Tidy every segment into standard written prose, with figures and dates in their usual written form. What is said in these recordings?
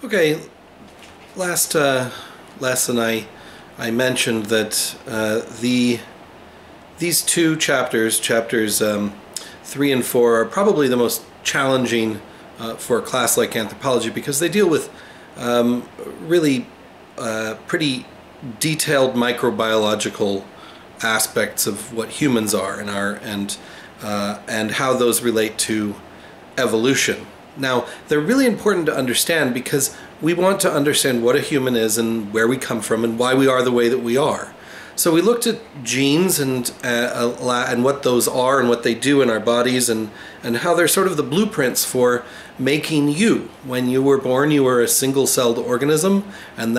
Okay, last lesson I mentioned that these two chapters, chapters 3 and 4, are probably the most challenging for a class like anthropology because they deal with really pretty detailed microbiological aspects of what humans are and how those relate to evolution. Now, they're really important to understand because we want to understand what a human is and where we come from and why we are the way that we are. So we looked at genes and what those are and what they do in our bodies and how they're sort of the blueprints for making you. When you were born, you were a single-celled organism, and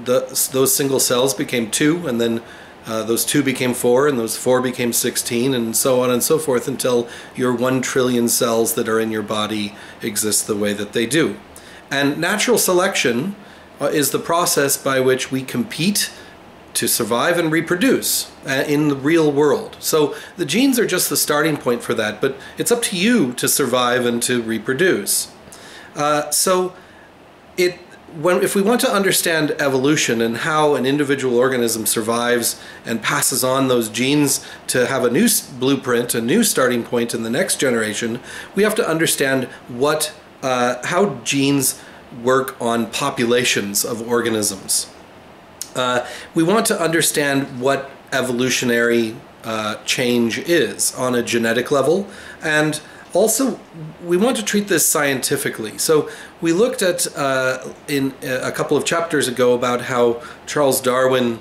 those single cells became 2, and then those 2 became 4, and those 4 became 16, and so on and so forth until your 1 trillion cells that are in your body exist the way that they do. And natural selection is the process by which we compete to survive and reproduce in the real world. So the genes are just the starting point for that, but it's up to you to survive and to reproduce. If we want to understand evolution and how an individual organism survives and passes on those genes to have a new blueprint, a new starting point in the next generation, we have to understand how genes work on populations of organisms. We want to understand what evolutionary change is on a genetic level, and also we want to treat this scientifically. So we looked at in a couple of chapters ago about how Charles Darwin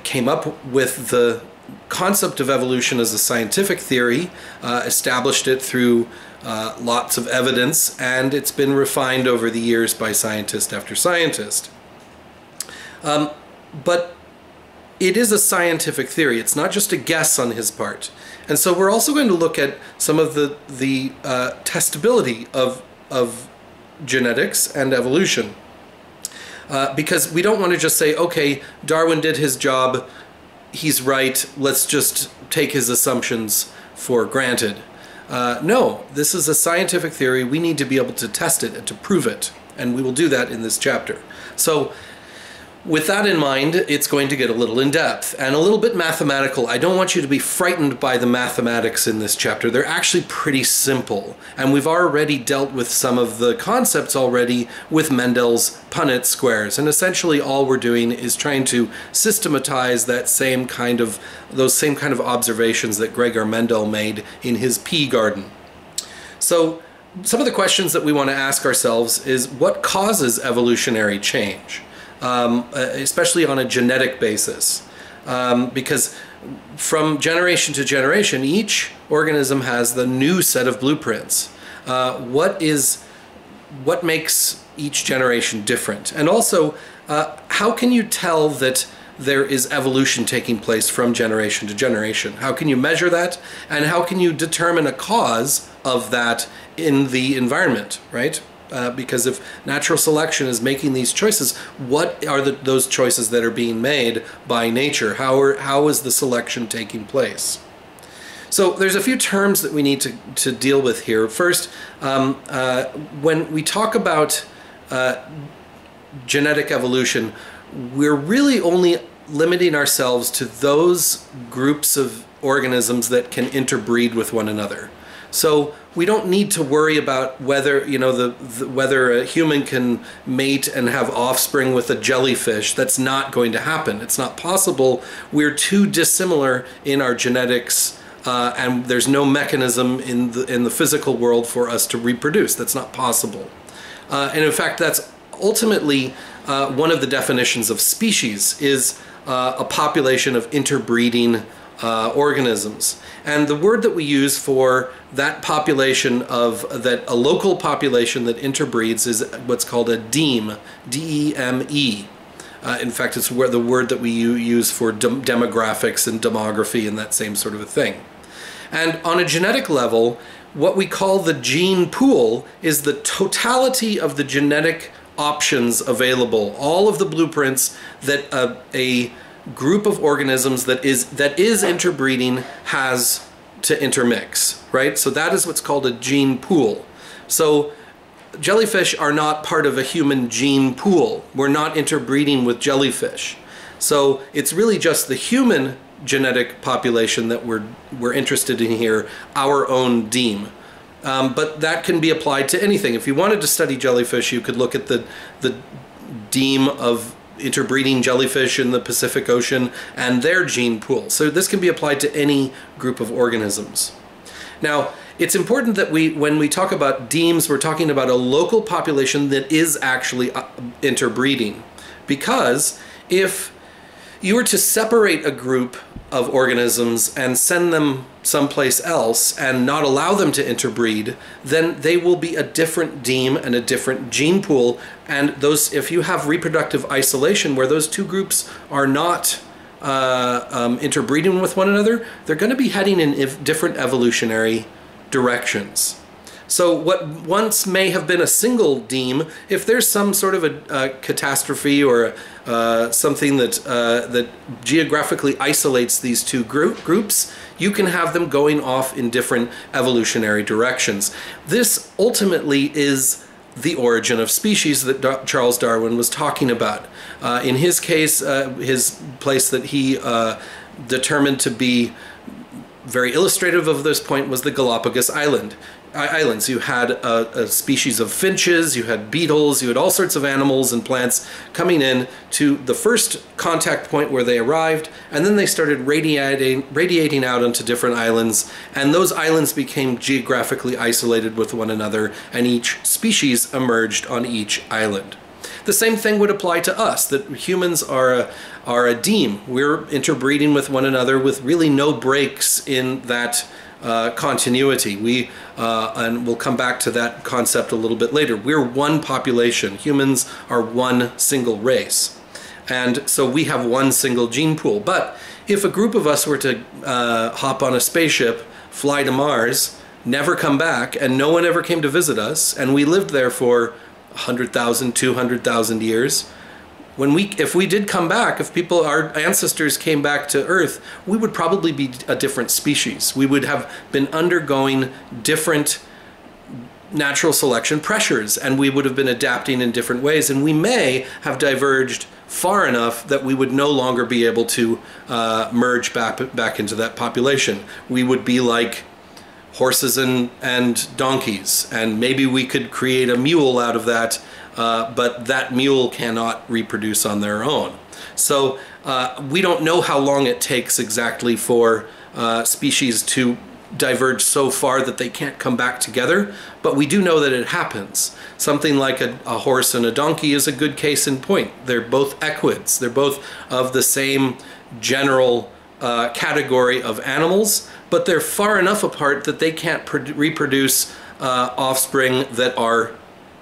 came up with the concept of evolution as a scientific theory, established it through lots of evidence, and it's been refined over the years by scientist after scientist. But it is a scientific theory. It's not just a guess on his part. And so we're also going to look at some of the testability of genetics and evolution. Because we don't want to just say, okay, Darwin did his job, he's right, let's just take his assumptions for granted. No, this is a scientific theory. We need to be able to test it and to prove it. And we will do that in this chapter. So with that in mind, it's going to get a little in-depth and a little bit mathematical. I don't want you to be frightened by the mathematics in this chapter. They're actually pretty simple, and we've already dealt with some of the concepts already with Mendel's Punnett squares, and essentially all we're doing is trying to systematize those same kind of observations that Gregor Mendel made in his pea garden. So some of the questions that we want to ask ourselves is, what causes evolutionary change? Especially on a genetic basis, because from generation to generation, each organism has the new set of blueprints. What makes each generation different? And also, how can you tell that there is evolution taking place from generation to generation? How can you measure that? And how can you determine a cause of that in the environment, right? Because if natural selection is making these choices, what are those choices that are being made by nature? How is the selection taking place? So there's a few terms that we need to deal with here. First, when we talk about genetic evolution, we're really only limiting ourselves to those groups of organisms that can interbreed with one another. So we don't need to worry about whether, whether a human can mate and have offspring with a jellyfish. That's not going to happen. It's not possible. We're too dissimilar in our genetics, and there's no mechanism in the physical world for us to reproduce. That's not possible. And in fact, that's ultimately one of the definitions of species is a population of interbreeding organisms. And the word that we use for that population a local population that interbreeds is what's called a deme, D-E-M-E. In fact, it's the word that we use for demographics and demography and that same sort of a thing. And on a genetic level, what we call the gene pool is the totality of the genetic options available, all of the blueprints that a group of organisms that is interbreeding has to intermix, right? So that is what's called a gene pool. So jellyfish are not part of a human gene pool. We're not interbreeding with jellyfish. So it's really just the human genetic population that we're interested in here, our own deme. But that can be applied to anything. If you wanted to study jellyfish, you could look at the deme of interbreeding jellyfish in the Pacific Ocean and their gene pool. So this can be applied to any group of organisms. Now, it's important that when we talk about demes, we're talking about a local population that is actually interbreeding. Because if you were to separate a group of organisms and send them someplace else and not allow them to interbreed, then they will be a different deme and a different gene pool. And those, if you have reproductive isolation where those two groups are not interbreeding with one another, they're going to be heading in different evolutionary directions. So what once may have been a single deme, if there's some sort of a catastrophe or something that geographically isolates these two groups, you can have them going off in different evolutionary directions. This ultimately is the origin of species that Charles Darwin was talking about. In his case, his place that he determined to be very illustrative of this point was the Galapagos Islands. You had a species of finches, you had beetles, you had all sorts of animals and plants coming in to the first contact point where they arrived, and then they started radiating out onto different islands, and those islands became geographically isolated with one another, and each species emerged on each island. The same thing would apply to us, that humans are a deme. We're interbreeding with one another with really no breaks in that continuity. And we'll come back to that concept a little bit later. We're one population. Humans are one single race. And so we have one single gene pool. But if a group of us were to hop on a spaceship, fly to Mars, never come back, and no one ever came to visit us, and we lived there for 100,000, 200,000 years, if we did come back, if our ancestors came back to Earth, we would probably be a different species. We would have been undergoing different natural selection pressures, and we would have been adapting in different ways, and we may have diverged far enough that we would no longer be able to merge back into that population. We would be like horses and donkeys, and maybe we could create a mule out of that, but that mule cannot reproduce on their own. So we don't know how long it takes exactly for species to diverge so far that they can't come back together, but we do know that it happens. Something like a horse and a donkey is a good case in point. They're both equids. They're both of the same general category of animals, but they're far enough apart that they can't reproduce offspring that are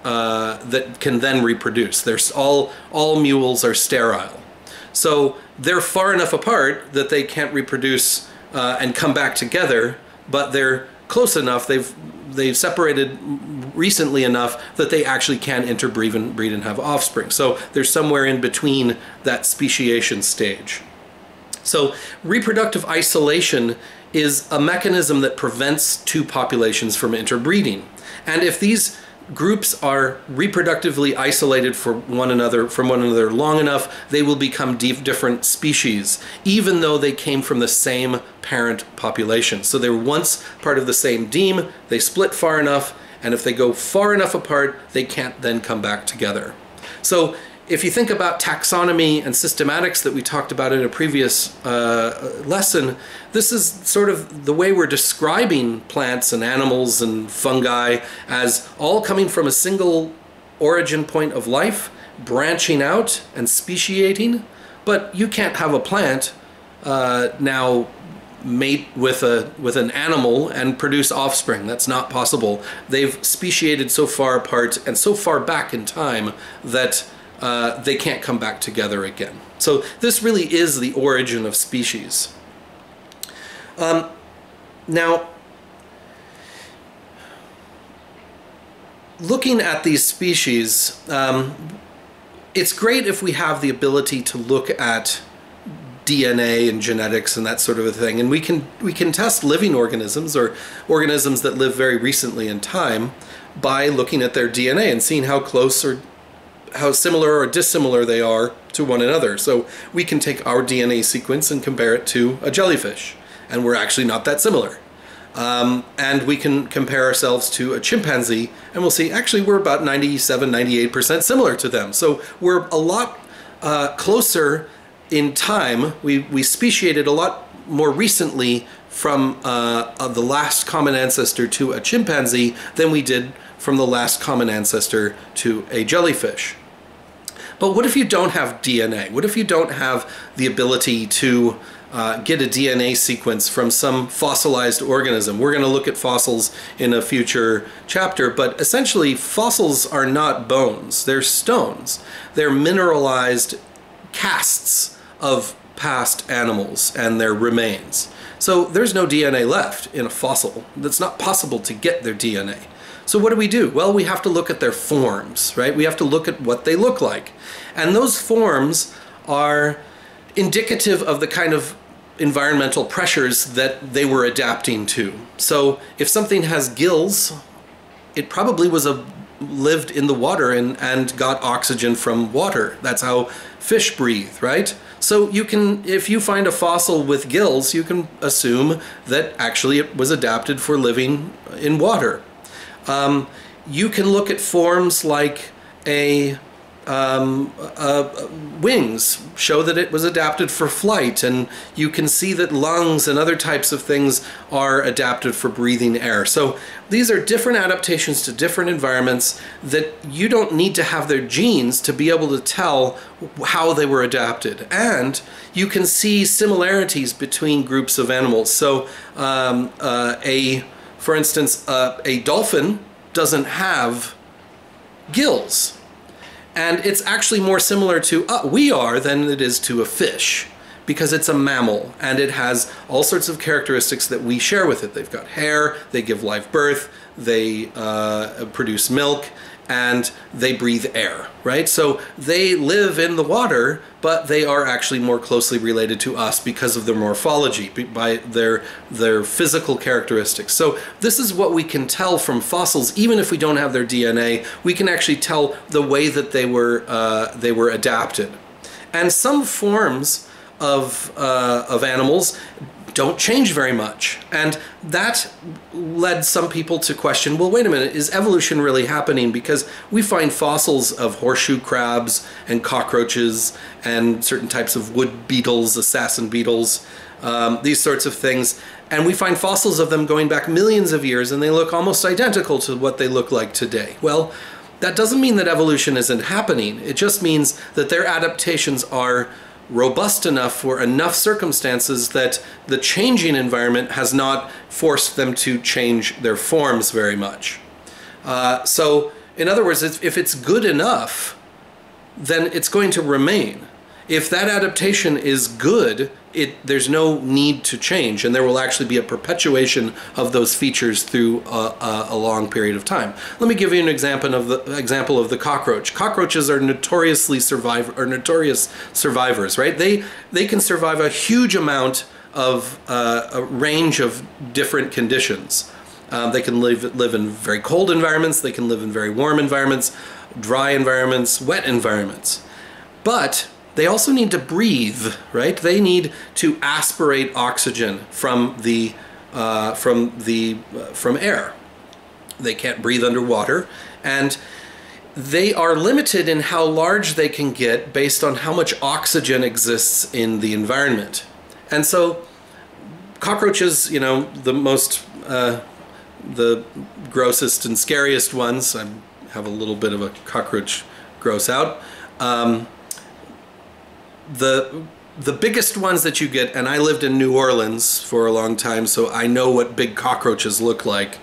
that can then reproduce. There's all mules are sterile. So they're far enough apart that they can't reproduce and come back together, but they're close enough, they've separated recently enough that they actually can interbreed and have offspring. So they're somewhere in between that speciation stage. So reproductive isolation is a mechanism that prevents two populations from interbreeding. And if these groups are reproductively isolated from one another long enough, they will become different species, even though they came from the same parent population. So they were once part of the same deme, they split far enough, and if they go far enough apart, they can't then come back together. So if you think about taxonomy and systematics that we talked about in a previous lesson, this is sort of the way we're describing plants and animals and fungi as all coming from a single origin point of life, branching out and speciating. But you can't have a plant now mate with an animal and produce offspring. That's not possible. They've speciated so far apart and so far back in time that they can't come back together again. So this really is the origin of species. Now, looking at these species, it's great if we have the ability to look at DNA and genetics and that sort of a thing, and we can test living organisms or organisms that live very recently in time, by looking at their DNA and seeing how close or how similar or dissimilar they are to one another. So we can take our DNA sequence and compare it to a jellyfish, and we're actually not that similar. And we can compare ourselves to a chimpanzee, and we'll see actually we're about 97-98% similar to them. So we're a lot closer in time. We speciated a lot more recently from the last common ancestor to a chimpanzee than we did from the last common ancestor to a jellyfish. But what if you don't have DNA? What if you don't have the ability to get a DNA sequence from some fossilized organism? We're going to look at fossils in a future chapter, but essentially fossils are not bones. They're stones. They're mineralized casts of past animals and their remains. So there's no DNA left in a fossil. It's not possible to get their DNA. So what do? Well, we have to look at their forms, right? We have to look at what they look like. And those forms are indicative of the kind of environmental pressures that they were adapting to. So if something has gills, it probably lived in the water and got oxygen from water. That's how fish breathe, right? So you can, if you find a fossil with gills, you can assume that actually it was adapted for living in water. You can look at forms like wings, show that it was adapted for flight, and you can see that lungs and other types of things are adapted for breathing air. So these are different adaptations to different environments that you don't need to have their genes to be able to tell how they were adapted. And you can see similarities between groups of animals. So for instance, a dolphin doesn't have gills. And it's actually more similar to we are than it is to a fish, because it's a mammal and it has all sorts of characteristics that we share with it. They've got hair, they give live birth, they produce milk, and they breathe air, right? So they live in the water, but they are actually more closely related to us because of their morphology, by their physical characteristics. So this is what we can tell from fossils. Even if we don't have their DNA, we can actually tell the way that they were adapted. And some forms of animals don't change very much. And that led some people to question, well, wait a minute, is evolution really happening? Because we find fossils of horseshoe crabs and cockroaches and certain types of wood beetles, assassin beetles, these sorts of things. And we find fossils of them going back millions of years, and they look almost identical to what they look like today. Well, that doesn't mean that evolution isn't happening. It just means that their adaptations are robust enough for enough circumstances that the changing environment has not forced them to change their forms very much. So, in other words, if it's good enough, then it's going to remain. If that adaptation is good, there's no need to change, and there will actually be a perpetuation of those features through a long period of time. Let me give you an example of the cockroach. Cockroaches are notorious survivors, right? They can survive a huge amount of a range of different conditions. They can live in very cold environments. They can live in very warm environments, dry environments, wet environments. But they also need to breathe, right? They need to aspirate oxygen from air. They can't breathe underwater, and they are limited in how large they can get based on how much oxygen exists in the environment. And so cockroaches, you know, the grossest and scariest ones, I have a little bit of a cockroach gross out. The biggest ones that you get, and I lived in New Orleans for a long time, so I know what big cockroaches look like.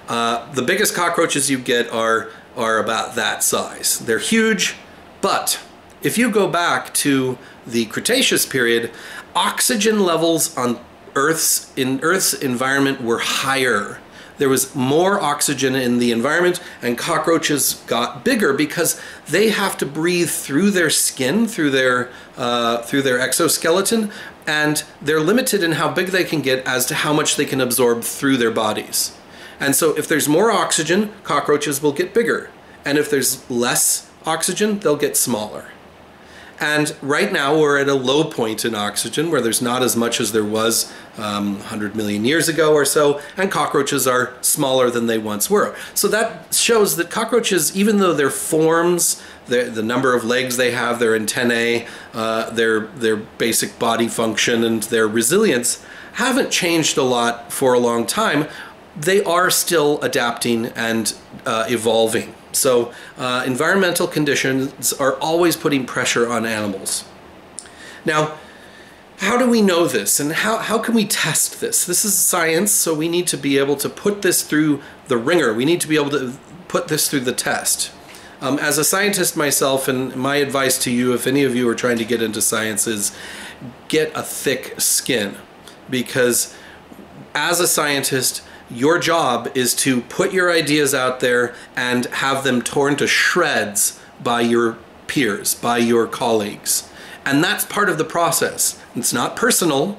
The biggest cockroaches you get are about that size. They're huge, but if you go back to the Cretaceous period, oxygen levels on Earth's environment were higher. There was more oxygen in the environment, and cockroaches got bigger because they have to breathe through their skin, through their exoskeleton, and they're limited in how big they can get as to how much they can absorb through their bodies. And so if there's more oxygen, cockroaches will get bigger. And if there's less oxygen, they'll get smaller. And right now we're at a low point in oxygen where there's not as much as there was 100 million years ago or so, and cockroaches are smaller than they once were. So that shows that cockroaches, even though their forms, the number of legs they have, their antennae, their basic body function and their resilience haven't changed a lot for a long time, they are still adapting and evolving. So environmental conditions are always putting pressure on animals. Now, how do we know this, and how can we test this? This is science, so we need to be able to put this through the ringer. We need to be able to put this through the test. As a scientist myself, and my advice to you, if any of you are trying to get into science, is get a thick skin. Because as a scientist, your job is to put your ideas out there and have them torn to shreds by your peers, by your colleagues. And that's part of the process. It's not personal,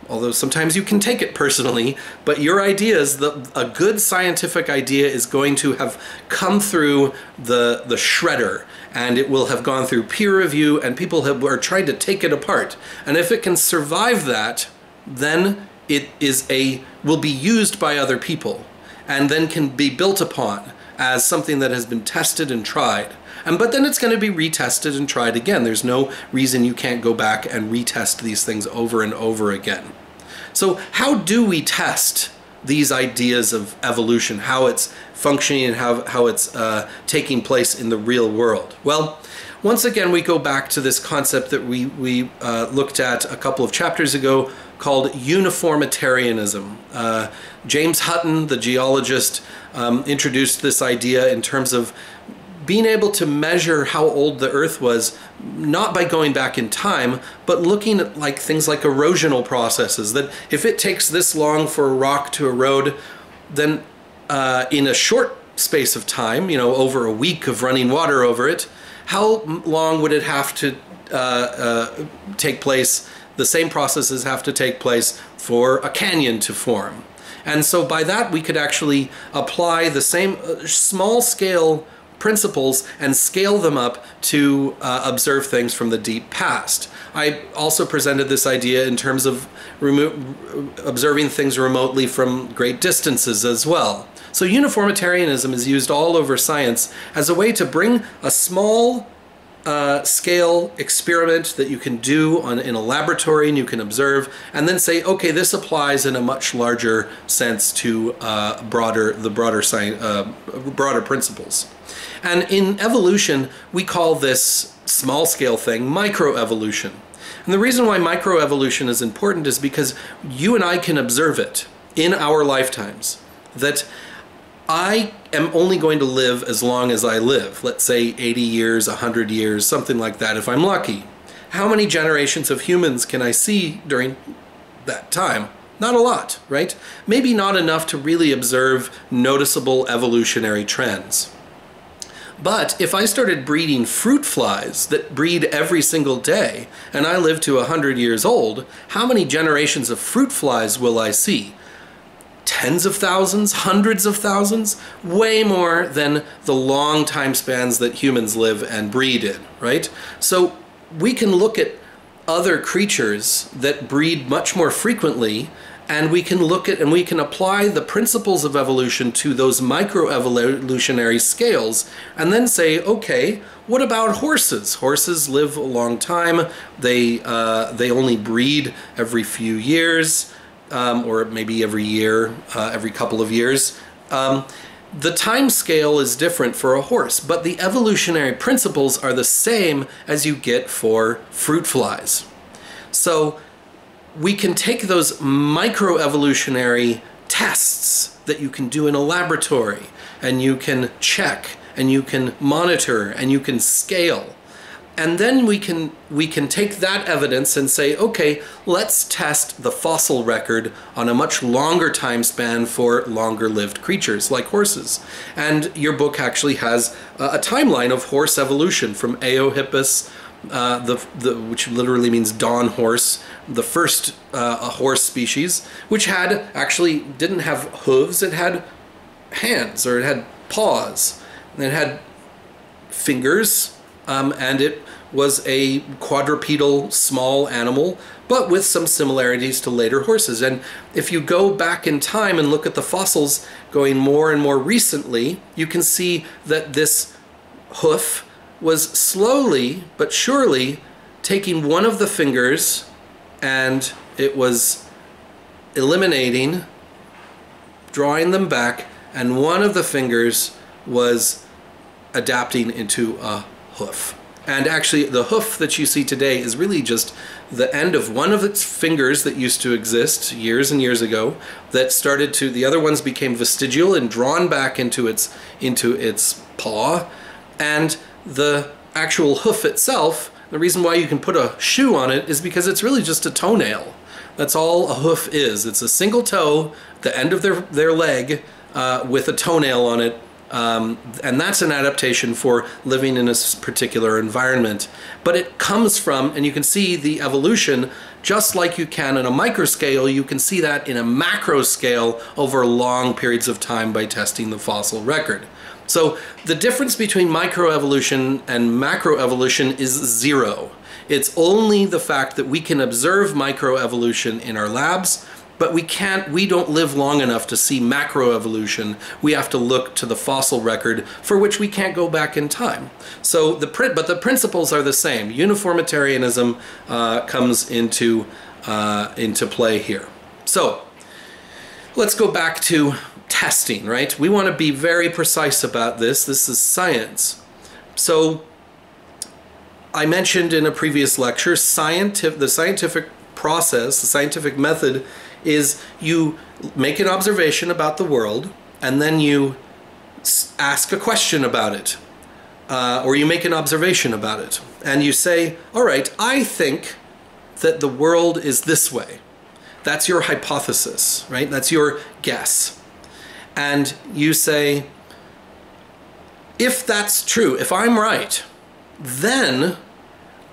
although sometimes you can take it personally, but your ideas, a good scientific idea is going to have come through the shredder, and it will have gone through peer review, and people are trying to take it apart. And if it can survive that, then it will be used by other people, and then can be built upon as something that has been tested and tried. But then it's going to be retested and tried again. There's no reason you can't go back and retest these things over and over again. So how do we test these ideas of evolution, how it's functioning and how it's taking place in the real world? Well, once again, we go back to this concept that we looked at a couple of chapters ago called uniformitarianism. James Hutton, the geologist, introduced this idea in terms of being able to measure how old the Earth was, not by going back in time, but looking at things like erosional processes, that if it takes this long for a rock to erode, then in a short space of time, over a week of running water over it, how long would it have to take place? The same processes have to take place for a canyon to form. And so by that we could actually apply the same small scale principles and scale them up to observe things from the deep past. I also presented this idea in terms of observing things remotely from great distances as well. So uniformitarianism is used all over science as a way to bring a small scale experiment that you can do in a laboratory and you can observe, and then say, okay, this applies in a much larger sense to broader principles. And in evolution, we call this small scale thing microevolution. And the reason why microevolution is important is because you and I can observe it in our lifetimes, that I am only going to live as long as I live, let's say 80 years, 100 years, something like that if I'm lucky. How many generations of humans can I see during that time? Not a lot, right? Maybe not enough to really observe noticeable evolutionary trends. But if I started breeding fruit flies that breed every single day, and I live to 100 years old, how many generations of fruit flies will I see? Tens of thousands, hundreds of thousands, way more than the long time spans that humans live and breed in, right? So we can look at other creatures that breed much more frequently, and we can look at and we can apply the principles of evolution to those microevolutionary scales, and then say, okay, what about horses? Horses live a long time. They only breed every few years. Or maybe every year, every couple of years. The time scale is different for a horse, but the evolutionary principles are the same as you get for fruit flies. So we can take those microevolutionary tests that you can do in a laboratory, and you can check, and you can monitor, and you can scale. And then we can take that evidence and say, okay, let's test the fossil record on a much longer time span for longer lived creatures like horses. And your book actually has a timeline of horse evolution from Eohippus, which literally means dawn horse, the first horse species, which actually didn't have hooves, it had hands, or it had paws, and it had fingers, and it was a quadrupedal small animal, but with some similarities to later horses. And if you go back in time and look at the fossils going more and more recently, you can see that this hoof was slowly but surely taking one of the fingers, and it was eliminating, drawing them back, and one of the fingers was adapting into a hoof. And actually the hoof that you see today is really just the end of one of its fingers that used to exist years and years ago, that started to, the other ones became vestigial and drawn back into its paw, and the actual hoof itself, the reason why you can put a shoe on it is because it's really just a toenail. That's all a hoof is. It's a single toe, the end of their leg, with a toenail on it. And that's an adaptation for living in a particular environment. But it comes from, and you can see the evolution, just like you can in a micro scale, you can see that in a macro scale over long periods of time by testing the fossil record. So the difference between microevolution and macroevolution is zero. It's only the fact that we can observe microevolution in our labs, but we don't live long enough to see macroevolution. We have to look to the fossil record, for which we can't go back in time. So but the principles are the same. Uniformitarianism comes into play here. So let's go back to testing, right? We want to be very precise about this. This is science. So I mentioned in a previous lecture, the scientific process, the scientific method, is you make an observation about the world, and then you ask a question about it, or you make an observation about it, and you say, all right, I think that the world is this way. That's your hypothesis, right? That's your guess. And you say, if that's true, if I'm right, then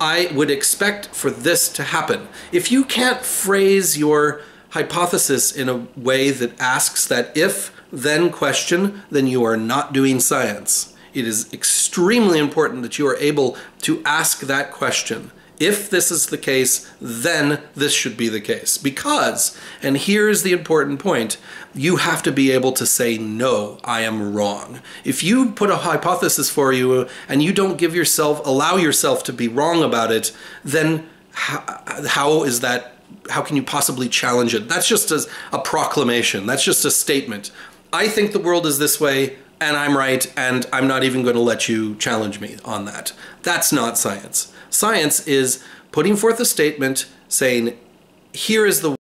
I would expect for this to happen. If you can't phrase your hypothesis in a way that asks that if-then question, then you are not doing science. It is extremely important that you are able to ask that question. If this is the case, then this should be the case. Because, and here's the important point, you have to be able to say, no, I am wrong. If you put a hypothesis for you and you don't allow yourself to be wrong about it, then how can you possibly challenge it? That's just a proclamation. That's just a statement. I think the world is this way, and I'm right, and I'm not even going to let you challenge me on that. That's not science. Science is putting forth a statement saying, here is the